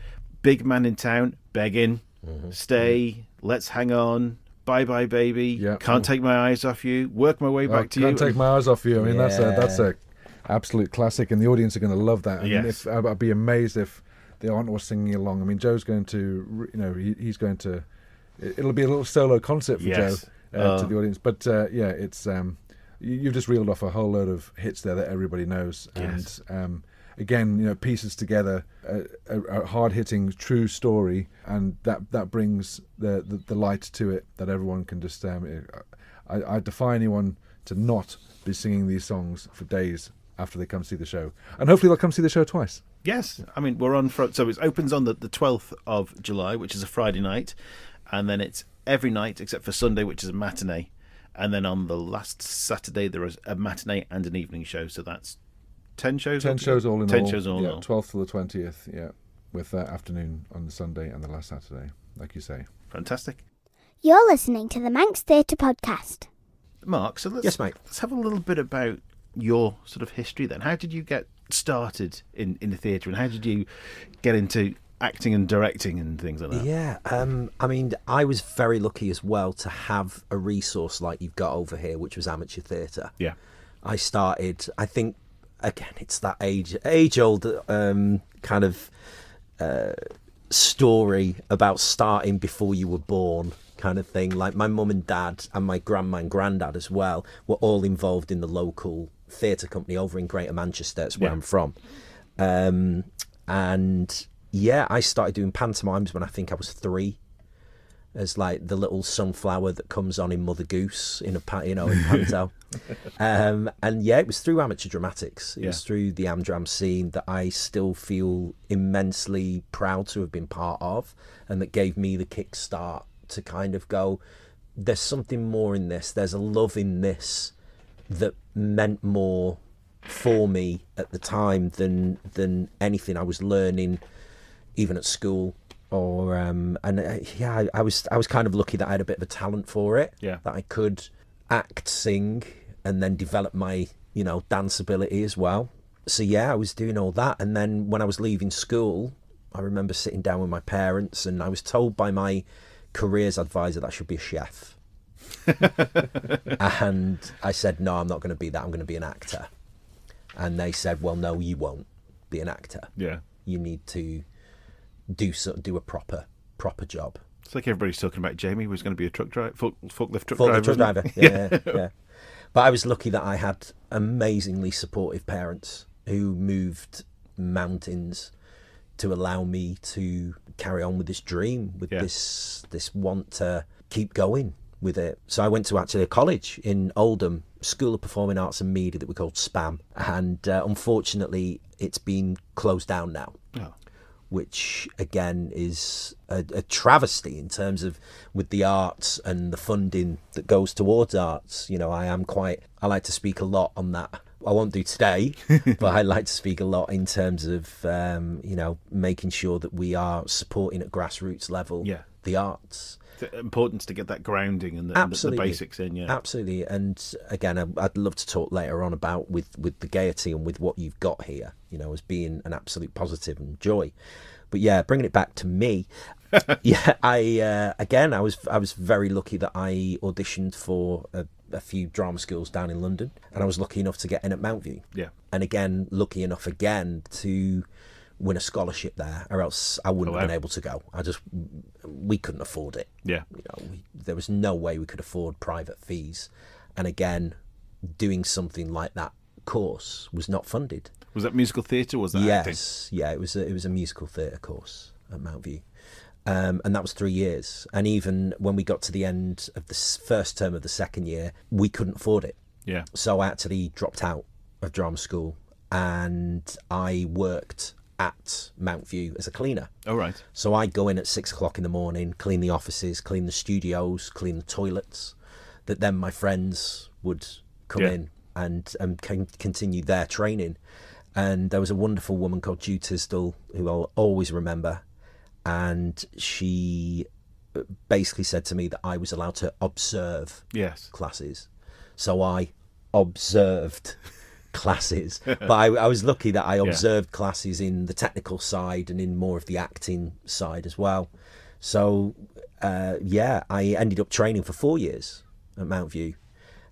Big Man in Town, Begging, Stay, Let's Hang On, Bye Bye Baby, Can't Take My Eyes Off You, Work My Way Back to You. Can't Take My Eyes Off You. I mean, that's a absolute classic, and the audience are going to love that. And I'd be amazed if they aren't all singing along. I mean, Joe's going to, he's going to. It'll be a little solo concert for Joe to the audience. But it's you've just reeled off a whole load of hits there that everybody knows, and again, pieces together a hard-hitting, true story, and that brings the light to it that everyone can just. I defy anyone to not be singing these songs for days after they come see the show, and hopefully they'll come see the show twice. Yes, I mean we're on front, so it opens on the 12th of July, which is a Friday night, and then it's every night except for Sunday, which is a matinee, and then on the last Saturday there is a matinee and an evening show. So that's 10 shows. 10 shows all in all. 10 shows all in all. 12th to the 20th. Yeah, with that afternoon on the Sunday and the last Saturday, like you say. Fantastic. You're listening to the Manx Theatre Podcast. Mark, so let's have a little bit about your sort of history then. How did you get started in the theatre, and how did you get into acting and directing and things like that? Yeah, I mean, I was very lucky as well to have a resource like you've got over here, which was amateur theatre. Yeah. I started, I think, again, it's that age-old kind of story about starting before you were born kind of thing. Like my mum and dad and my grandma and granddad as well were all involved in the local theatre company over in Greater Manchester. That's where I'm from. And yeah, I started doing pantomimes when I think I was 3, as like the little sunflower that comes on in Mother Goose in panto. And yeah, it was through amateur dramatics. It was through the Amdram scene that I still feel immensely proud to have been part of, and that gave me the kickstart to kind of go, there's something more in this. There's a love in this that meant more for me at the time than anything I was learning, even at school. Or I was kind of lucky that I had a bit of a talent for it. Yeah, that I could act, sing, and then develop my dance ability as well. So yeah, I was doing all that, and then when I was leaving school, I remember sitting down with my parents, and I was told by my careers advisor that I should be a chef. And I said, no, I'm not going to be that. I'm going to be an actor. And they said, well, no, you won't be an actor. Yeah, you need to do a proper job. It's like everybody's talking about Jamie who's going to be a truck driver, forklift truck driver. Yeah. But I was lucky that I had amazingly supportive parents who moved mountains to allow me to carry on with this dream, with this want to keep going with it. So I went to actually a college in Oldham, School of Performing Arts and Media, that we called SPAM, and unfortunately it's been closed down now. Oh. Which again is a travesty in terms of with the arts and the funding that goes towards arts. I like to speak a lot on that. I won't do today, but I like to speak a lot in terms of making sure that we are supporting at grassroots level the arts. It's important to get that grounding and the basics in. Yeah, absolutely. And again, I'd love to talk later on about with the Gaiety and with what you've got here, as being an absolute positive and joy. But yeah, bringing it back to me, I was very lucky that I auditioned for a few drama schools down in London, and I was lucky enough to get in at Mountview. Yeah, and again, lucky enough again to win a scholarship there, or else I wouldn't have been able to go. We couldn't afford it. Yeah, there was no way we could afford private fees, and again, doing something like that course was not funded. Was that musical theatre? Was that acting? Yeah, it was a musical theatre course at Mountview, and that was 3 years. And even when we got to the end of the first term of the second year, we couldn't afford it. Yeah, so I actually dropped out of drama school, and I worked at Mountview as a cleaner. Oh, right. So I'd go in at 6 o'clock in the morning, clean the offices, clean the studios, clean the toilets, that then my friends would come in and continue their training. And there was a wonderful woman called Jude Tisdall, who I'll always remember. And she basically said to me that I was allowed to observe classes. So I observed classes. But I was lucky that I observed classes in the technical side and in more of the acting side as well. So, I ended up training for 4 years at Mount View.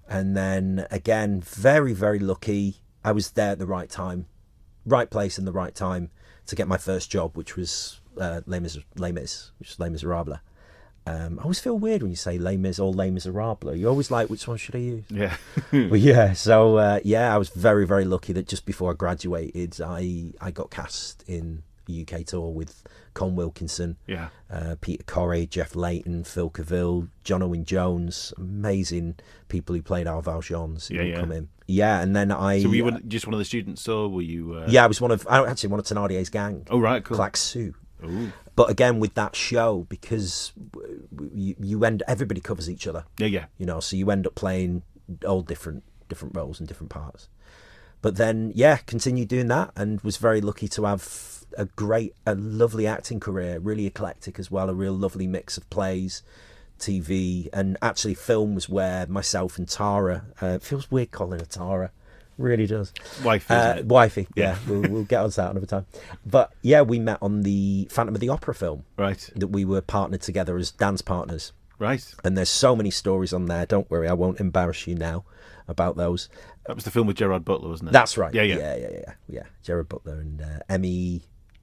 And then, again, very, very lucky. I was there at the right time, right place in the right time to get my first job, which was Les Miserables. I always feel weird when you say Les Mis or Les Miserables. You're always like, which one should I use? Yeah. Well, yeah. So, I was very, very lucky that just before I graduated, I got cast in the UK tour with Con Wilkinson, Peter Corrie, Jeff Layton, Phil Cavill, John Owen Jones, amazing people who played our Valjeans who come in. Yeah, and then So were you just one of the students, or were you... Yeah, I was one of Thenardier's gang. Oh, right, cool. Claque Sue. Ooh. But again, with that show, because everybody covers each other. Yeah. You know, so you end up playing all different roles and different parts. But then, continued doing that and was very lucky to have a lovely acting career, really eclectic as well, a real lovely mix of plays, TV, and actually film was where myself and Tara, it feels weird calling her Tara, really does. Wifey, yeah. We'll get on to that another time. But yeah, we met on the Phantom of the Opera film. Right. That we were partnered together as dance partners. Right. And there's so many stories on there, don't worry, I won't embarrass you now about those. That was the film with Gerard Butler, wasn't it? That's right. Yeah. Gerard Butler and Emmy...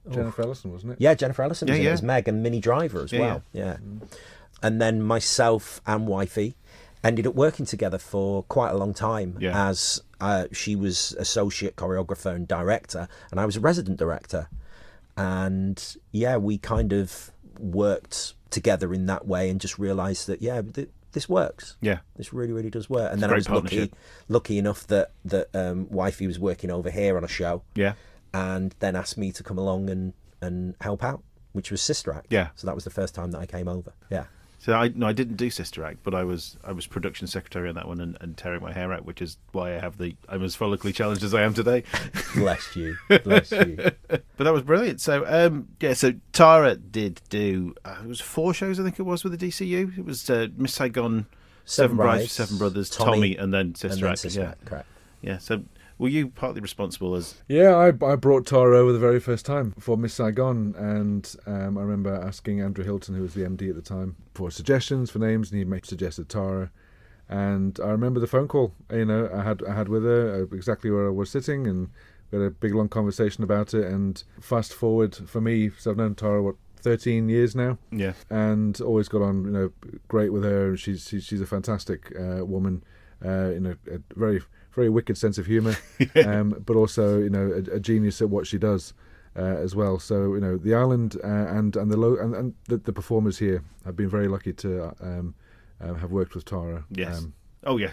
Jennifer Ellison, wasn't it? Yeah, Jennifer Ellison was in it as Meg, and Minnie Driver as well. Yeah. And then myself and Wifey ended up working together for quite a long time as she was associate choreographer and director, and I was a resident director. And we kind of worked together in that way and just realised that, this works. Yeah. This really, really does work. And then I was lucky enough that Wifey was working over here on a show. Yeah. And then asked me to come along and help out, which was Sister Act. Yeah. So that was the first time that I came over. Yeah. So I didn't do Sister Act, but I was production secretary on that one and tearing my hair out, which is why I'm as follically challenged as I am today. Bless you. Bless you. But that was brilliant. So so Tara did do it was 4 shows, I think it was, with the DCU. It was Miss Saigon, Seven Brides, Seven Brothers, Tommy, and then Sister Act. Correct. Yeah. So were you partly responsible as... Yeah, I brought Tara over the very first time for Miss Saigon, and I remember asking Andrew Hilton, who was the MD at the time, for suggestions for names, and he suggested Tara. And I remember the phone call, I had with her, exactly where I was sitting, and we had a big long conversation about it. And fast forward for me, so I've known Tara 13 years now. Yeah. And always got on, great with her. She's a fantastic woman, a very, very wicked sense of humour, but also a genius at what she does as well. So the island and the performers here have been very lucky to have worked with Tara. Yes.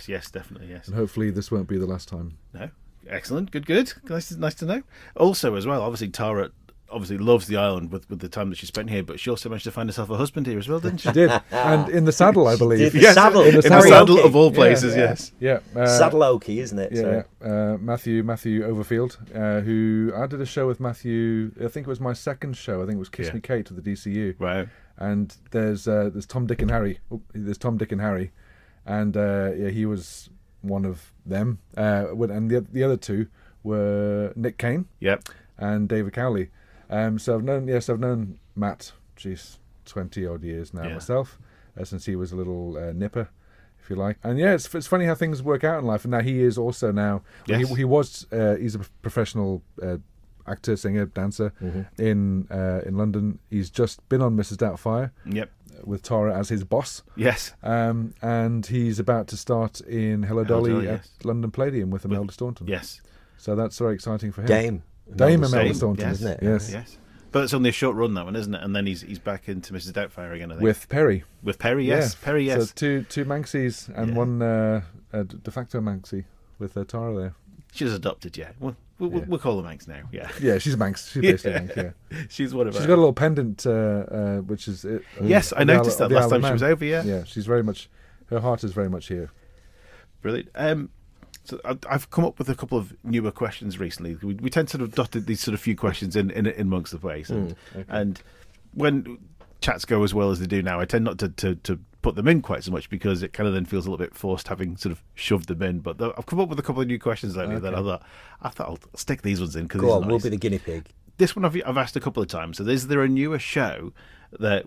Yes, definitely, yes. And hopefully this won't be the last time. No, excellent, good. Nice to know. Also, as well, obviously Tara loves the island with the time that she spent here, but she also managed to find herself a husband here as well, didn't she? She did, and in the saddle, I believe. Yes, in the saddle of all places, yes. Yeah, Saddle Oaky, isn't it? Yeah, Matthew Overfield, who I did a show with Matthew. I think it was my second show. I think it was Kiss Me Kate with the DCU. Right. And there's Tom, Dick, and Harry. There's Tom, Dick, and Harry, and he was one of them. And the other two were Nick Kane. Yep. And David Cowley. So I've known Matt, 20 odd years now myself, since he was a little nipper, if you like. And it's funny how things work out in life. And now he is also now. Yes. He's a professional actor, singer, dancer in London. He's just been on Mrs. Doubtfire. Yep. With Tara as his boss. Yes. And he's about to start in Hello Dolly at London Palladium with Imelda Staunton. Yes. So that's very exciting for him. Dame Imelda Staunton, yes. Isn't it? Yes. But it's only a short run, that one, isn't it? And then he's back into Mrs. Doubtfire again, I think. With Perry. Yes. Perry, yes. So two Manxies and one de facto Manxie with Tara there. She's adopted, yeah. We'll call her Manx now, yeah. Yeah, she's Manx. She's basically Manx, yeah. She's one of She's got a little pendant, which is... yes, I noticed that last time she was over, yeah. Yeah, she's very much... Her heart is very much here. Brilliant. So I've come up with a couple of newer questions recently. We tend to sort of dotted these sort of few questions in amongst the place, and when chats go as well as they do now, I tend not to put them in quite so much because it kind of then feels a little bit forced having sort of shoved them in. But I've come up with a couple of new questions lately that I thought I'll stick these ones in because go on, nice. We'll be the guinea pig. This one I've asked a couple of times. So is there a newer show that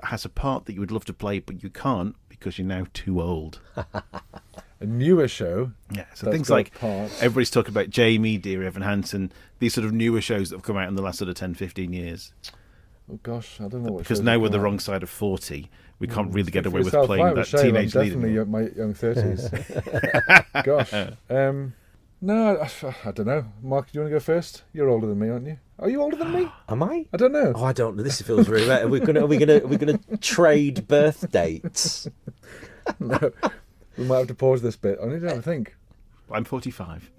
has a part that you would love to play but you can't because you're now too old? A newer show? Yeah, so things like everybody's talking about Jamie, Dear Evan Hansen, these sort of newer shows that have come out in the last sort of 10, 15 years. Oh gosh, I don't know what. Because now we're the wrong side of 40, we can't really get away with playing that teenage lead. Definitely my young 30s. Gosh. No, I don't know. Mark, do you want to go first? You're older than me, aren't you? Are you older than me? Am I? I don't know. Oh, I don't know. This feels really bad. Are we gonna trade birth dates? No. We might have to pause this bit. I need to have a think. I'm 45.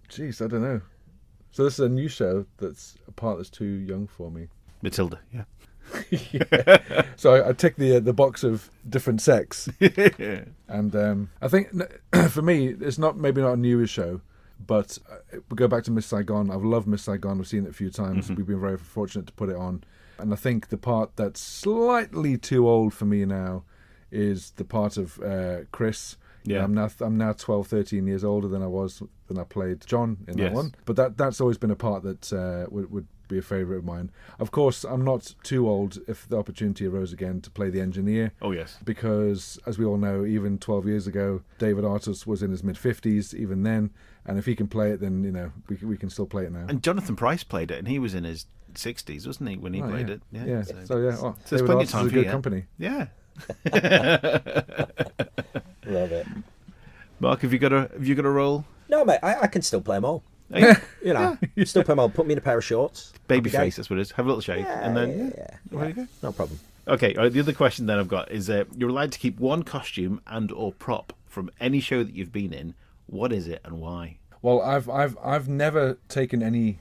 Jeez, I don't know. So this is a new show that's a part that's too young for me. Matilda, yeah. Yeah. So I tick the box of different sex. And I think for me, it's maybe not a newer show, but we go back to Miss Saigon. I've loved Miss Saigon. We've seen it a few times. We've been very fortunate to put it on. And I think the part that's slightly too old for me now is the part of Chris. Yeah. I'm now 12, 13 years older than I played John in that one. But that's always been a part that would be a favourite of mine. Of course, I'm not too old if the opportunity arose again to play the engineer. Oh, yes. Because, as we all know, even 12 years ago, David Artus was in his mid-50s even then. And if he can play it, then, we can still play it now. And Jonathan Pryce peyed it, and he was in his 60s, wasn't he, when he played it? Yeah. So there's David plenty Artus of time is a for good you. company. Yeah. Love it. Mark, have you got a role? No, mate, I can still play them all. Still play them all. Put me in a pair of shorts. Babyface, that's what it is. Have a little shave, and then there you go. No problem. Okay, the other question then I've got is you're allowed to keep one costume and or prop from any show that you've been in. What is it and why? Well, I've never taken any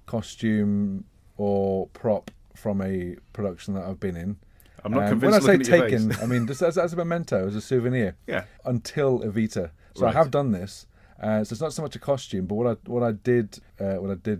costume or prop from a production that I've been in. I'm not convinced. When I say taken, I mean just as a memento, as a souvenir. Yeah. Until Evita, so Right. I have done this. So it's not so much a costume, but what I did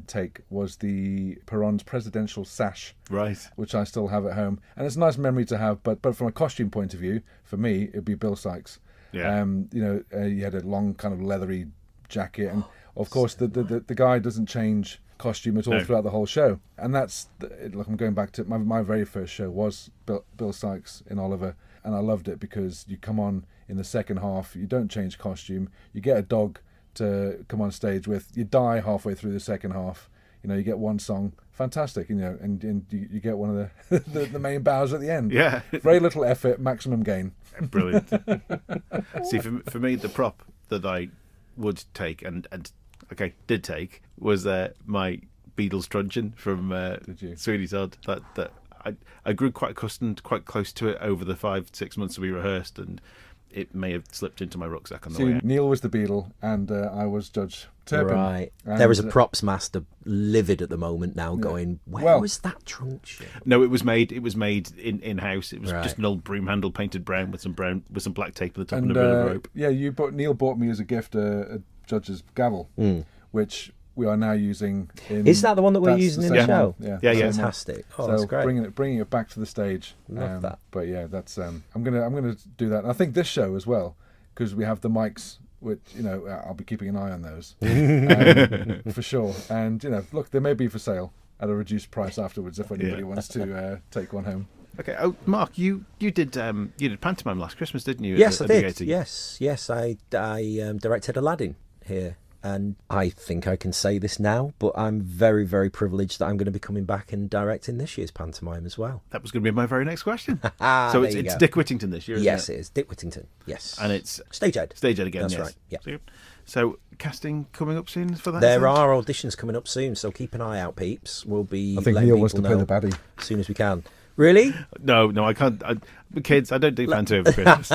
take was the Perron's presidential sash, Right. which I still have at home, and it's a nice memory to have. But from a costume point of view, for me, it'd be Bill Sykes. Yeah. He had a long kind of leathery jacket, and of course the guy doesn't change costume at all throughout the whole show. And that's look, I'm going back to my very first show was Bill Sykes in Oliver, and I loved it because you come on in the second half, you don't change costume, you get a dog to come on stage with, you die halfway through the second half, you get one song, fantastic, and you get one of the main bows at the end. Yeah. Very little effort, maximum gain. Brilliant. See, for me, the prop that I would take and did take was my Beatles truncheon from Sweeney Todd. That I grew quite accustomed, quite close to it over the 5-6 months that we rehearsed, and it may have slipped into my rucksack on the way out. Neil was the Beatle, and I was Judge Turpin. Right. There is a props master livid at the moment now, going, where was that truncheon? No, it was made in house. It was just an old broom handle painted brown with some black tape at the top and a bit of rope. Yeah, Neil bought me as a gift a Judge's gavel, which we are now using. Is that the one that we're using in the show? Yeah, fantastic. Oh, that's great. Bringing it back to the stage. Love that. But yeah, that's I'm gonna do that. And I think this show as well, because we have the mics, which I'll be keeping an eye on those for sure. And look, they may be for sale at a reduced price afterwards if anybody wants to take one home. Okay. Oh, Mark, you did pantomime last Christmas, didn't you? Yes, I did. Gaiety? Yes, I directed Aladdin here. And I think I can say this now, but I'm very, very privileged that I'm going to be coming back and directing this year's pantomime as well. That was going to be my very next question. So it's Dick Whittington this year, isn't yes, it? it is. Dick Whittington, yes. And it's Stage Ed. Stage Ed again, That's yes. right, yeah. So casting coming up soon for that? There are auditions coming up soon, so keep an eye out, peeps. We'll be I think Neil wants to play the baddie. As soon as we can. Really? No, I can't. Kids, I don't do panto over Christmas.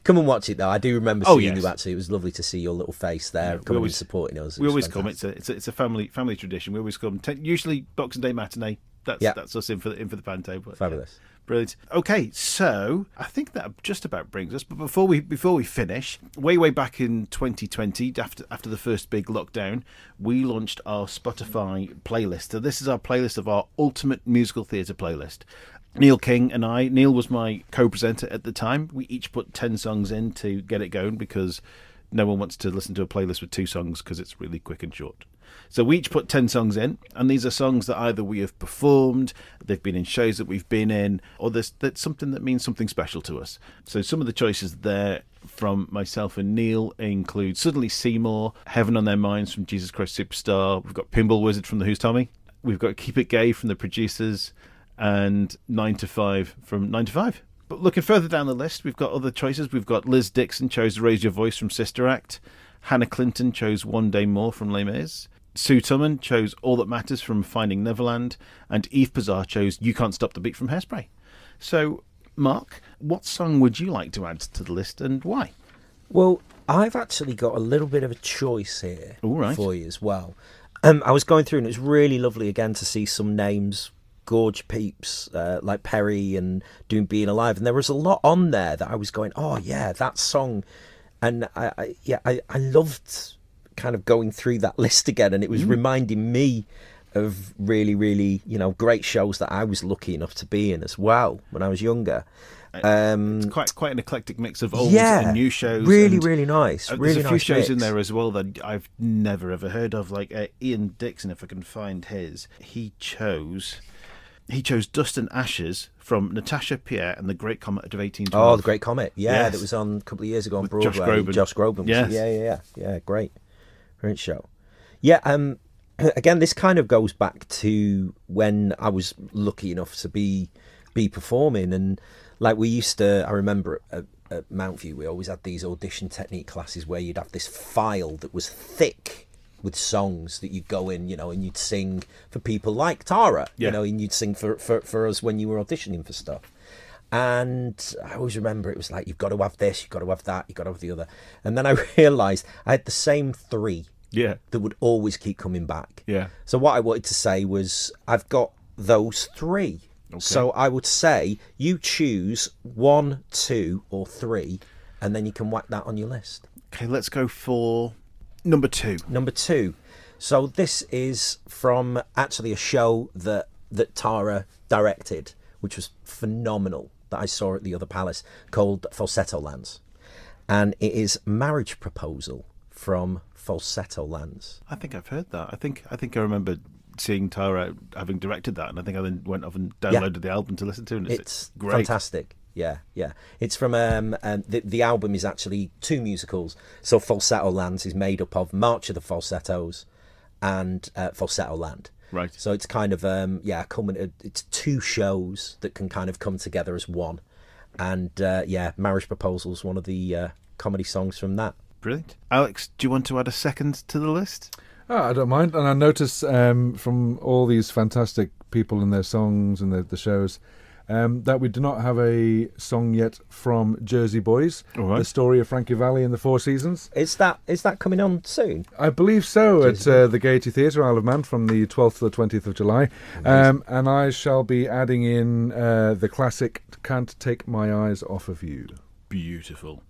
Come and watch it, though. I do remember seeing you, actually. It was lovely to see your little face there, coming and supporting us. We always come. It's a family tradition. We always come. Usually Boxing Day matinee, That's us in for the panto. But, Fabulous. Brilliant. Okay, so I think that just about brings us. But before we finish, way back in 2020, after the first big lockdown, we launched our Spotify playlist. So this is our playlist of our ultimate musical theatre playlist. Neil King and I. Neil was my co-presenter at the time. We each put 10 songs in to get it going because no one wants to listen to a playlist with 2 songs because it's really quick and short. So we each put 10 songs in, and these are songs that either we have performed, they've been in shows that we've been in, or that's something that means something special to us. So some of the choices there from myself and Neil include Suddenly Seymour, Heaven on Their Minds from Jesus Christ Superstar, we've got Pinball Wizard from The Who's Tommy, we've got Keep It Gay from The Producers, and 9 to 5 from 9 to 5. But looking further down the list, we've got other choices. We've got Liz Dixon chose Raise Your Voice from Sister Act, Hannah Clinton chose One Day More from Les Mis, Sue Tumman chose All That Matters from Finding Neverland, and Eve Pazar chose You Can't Stop the Beat from Hairspray. So, Mark, what song would you like to add to the list and why? Well, I've actually got a little bit of a choice here for you as well. I was going through and it was really lovely again to see some names, gorge peeps like Perry and doing Being Alive, and there was a lot on there that I was going, oh yeah, that song. And I loved kind of going through that list again, and it was reminding me of really, really, great shows that I was lucky enough to be in as well when I was younger. It's quite an eclectic mix of old and new shows. Really, really nice. There's a few shows mix in there as well that I've never ever heard of, like Ian Dixon, if I can find his. He chose Dust and Ashes from Natasha Pierre and the Great Comet of 1812. Oh, the Great Comet, that was on a couple of years ago on with Broadway. Josh Groban. Yes. Yeah, great show. Yeah, again, this kind of goes back to when I was lucky enough to be performing, and like we used to, I remember at Mount View, we always had these audition technique classes where you'd have this file that was thick with songs that you'd go in, and you'd sing for people like Tara, and you'd sing for us when you were auditioning for stuff. And I always remember it was like, you've got to have this, you've got to have that, you've got to have the other. And then I realised I had the same 3 that would always keep coming back. Yeah. So what I wanted to say was, I've got those 3. Okay. So I would say you choose 1, 2 or 3, and then you can whack that on your list. Okay, let's go for number 2. Number 2. So this is from actually a show that Tara directed, which was phenomenal, that I saw at the Other Palace, called Falsetto Lands. And it is Marriage Proposal from Falsetto Lands. I think I've heard that. I think I remember seeing Tara having directed that, and I think I then went off and downloaded the album to listen to, and it's great. Fantastic. Yeah. It's from the album is actually 2 musicals. So Falsetto Lands is made up of March of the Falsettos and Falsetto Land. Right. So it's kind of it's 2 shows that can kind of come together as one. And Marriage Proposal is one of the comedy songs from that. Brilliant. Alex, do you want to add a second to the list? Oh, I don't mind. And I notice from all these fantastic people and their songs and the shows that we do not have a song yet from Jersey Boys, the story of Frankie Valli and the Four Seasons. Is that coming on soon? I believe so, at the Gaiety Theatre, Isle of Man, from the 12th to the 20th of July. And I shall be adding in the classic Can't Take My Eyes Off of You. Beautiful.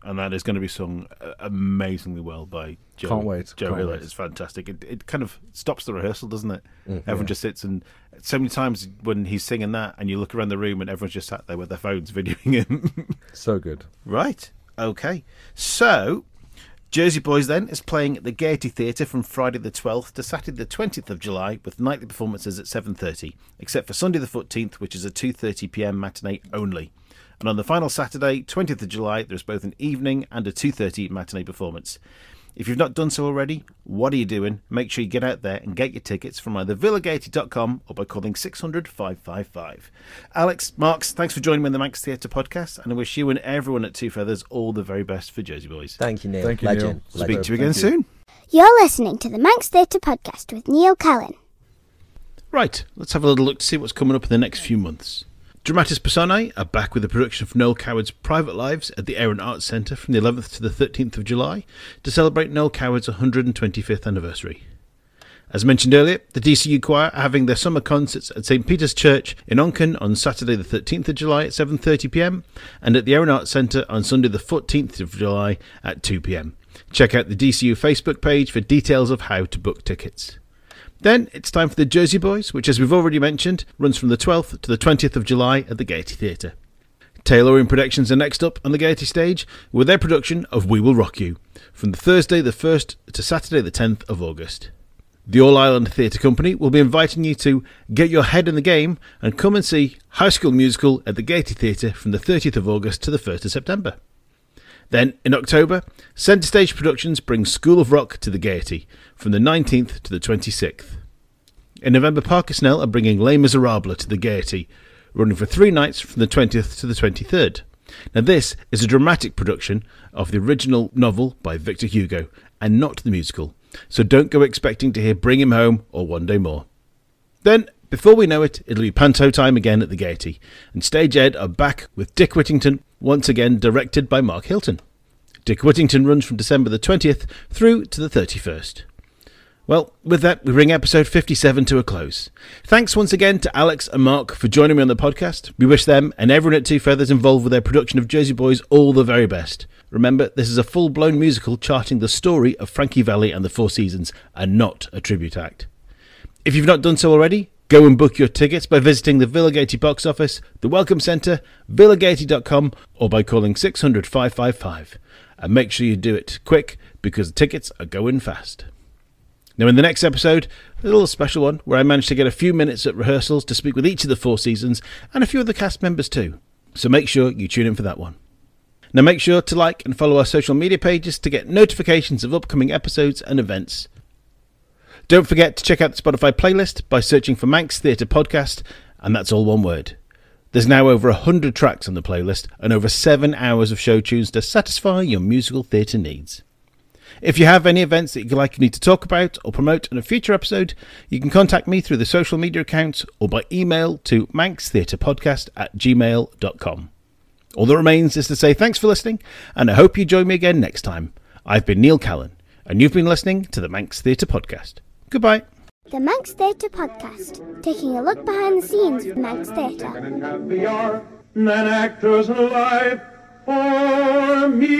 And that is going to be sung amazingly well by Joe. Can't wait. Joe Hill. It's fantastic. It kind of stops the rehearsal, doesn't it? Everyone just sits, and so many times when he's singing that, and you look around the room, and everyone's just sat there with their phones videoing him. So good. Right. Okay. So, Jersey Boys then is playing at the Gaiety Theatre from Friday the 12th to Saturday the 20th of July, with nightly performances at 7:30, except for Sunday the 14th, which is a 2:30 p.m. matinee only. And on the final Saturday, 20th of July, there's both an evening and a 2:30 matinee performance. If you've not done so already, what are you doing? Make sure you get out there and get your tickets from either villagaiety.com or by calling 600 555. Alex, Marks, thanks for joining me on the Manx Theatre podcast, and I wish you and everyone at Two Feathers all the very best for Jersey Boys. Thank you, Neil. Thank you, Legend. Neil. Speak to you again soon. You're listening to the Manx Theatre podcast with Neil Callin. Right, let's have a little look to see what's coming up in the next few months. Dramatis Personae are back with a production of Noel Coward's Private Lives at the Aaron Arts Centre from the 11th to the 13th of July to celebrate Noel Coward's 125th anniversary. As mentioned earlier, the DCU Choir are having their summer concerts at St Peter's Church in Onchan on Saturday the 13th of July at 7:30pm and at the Aaron Arts Centre on Sunday the 14th of July at 2pm. Check out the DCU Facebook page for details of how to book tickets. Then it's time for the Jersey Boys, which, as we've already mentioned, runs from the 12th to the 20th of July at the Gaiety Theatre. Tailoring Productions are next up on the Gaiety stage with their production of We Will Rock You from the Thursday the 1st to Saturday the 10th of August. The All Ireland Theatre Company will be inviting you to get your head in the game and come and see High School Musical at the Gaiety Theatre from the 30th of August to the 1st of September. Then, in October, Centre Stage Productions brings School of Rock to the Gaiety from the 19th to the 26th. In November, Parker Snell are bringing Les Miserables to the Gaiety, running for 3 nights from the 20th to the 23rd. Now, this is a dramatic production of the original novel by Victor Hugo and not the musical, so don't go expecting to hear Bring Him Home or One Day More. Then, before we know it, it'll be panto time again at the Gaiety, and Stage Ed are back with Dick Whittington, once again directed by Mark Hilton. Dick Whittington runs from December the 20th through to the 31st. Well, with that, we bring episode 57 to a close. Thanks once again to Alex and Mark for joining me on the podcast. We wish them and everyone at Two Feathers involved with their production of Jersey Boys all the very best. Remember, this is a full-blown musical charting the story of Frankie, Valli and the Four Seasons, and not a tribute act. If you've not done so already, go and book your tickets by visiting the Villa Gaiety box office, the Welcome Centre, villagaiety.com, or by calling 600 555. And make sure you do it quick, because the tickets are going fast. Now, in the next episode, a little special one where I managed to get a few minutes at rehearsals to speak with each of the Four Seasons and a few of the cast members too. So make sure you tune in for that one. Now, make sure to like and follow our social media pages to get notifications of upcoming episodes and events. Don't forget to check out the Spotify playlist by searching for Manx Theatre Podcast, and that's all one word. There's now over 100 tracks on the playlist and over 7 hours of show tunes to satisfy your musical theatre needs. If you have any events that you'd like me to talk about or promote in a future episode, you can contact me through the social media accounts or by email to manxtheatrepodcast@gmail.com. All that remains is to say thanks for listening, and I hope you join me again next time. I've been Neil Callin, and you've been listening to the Manx Theatre Podcast. Goodbye. The Manx Theatre Podcast, taking a look behind the scenes of Manx Theatre. And actors alive for me.